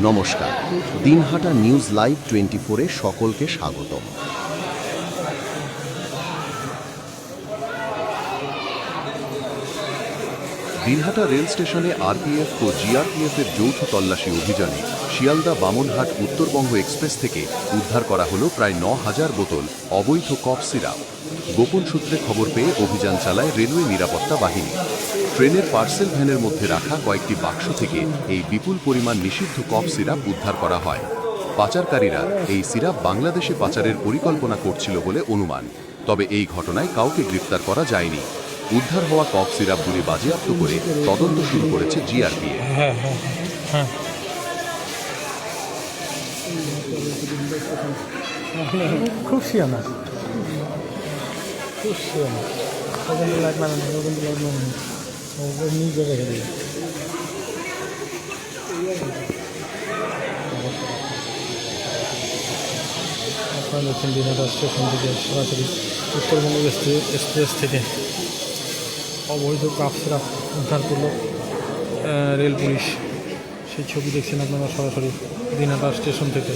নমস্কার, Dinhata news live 24-এ সকলকে স্বাগতম। দিনহাটা রেল স্টেশনে আরপিএফ ও জিআরপিএফের যৌথ তল্লাশি অভিযানে শিয়ালদা বামনহাট উত্তরবঙ্গ এক্সপ্রেস থেকে উদ্ধার করা হল প্রায় ৯,০০০ বোতল অবৈধ কফ সিরাপ। গোপন সূত্রে খবর পেয়ে অভিযান চালায় রেলওয়ে নিরাপত্তা বাহিনী। ট্রেনের পার্সেল ভ্যানের মধ্যে রাখা কয়েকটি বাক্স থেকে এই বিপুল পরিমাণ নিষিদ্ধ কফ সিরাপ উদ্ধার করা হয়। পাচারকারীরা এই সিরাপ বাংলাদেশে পাচারের পরিকল্পনা করছিল বলে অনুমান, তবে এই ঘটনায় কাউকে গ্রেফতার করা যায়নি। উদ্ধার হওয়া কফ সিরাপগুলি বাজেয়াপ্ত করে তদন্ত শুরু করেছে জিআরপিএফ। খুব শিয়ানা খুব শিয়ানা ওখানে লাইট মানানো ওখানে লাইট মানানো নিজে রেখে দিই। আপনারা দেখছেন দিনহাটা স্টেশন থেকে সরাসরি উত্তরবঙ্গ এক্সপ্রেস থেকে অবৈধ কাপ সিরাপ উদ্ধার করলো রেল পুলিশ। সেই ছবি দেখছেন আপনারা সরাসরি দিনহাটা স্টেশন থেকে।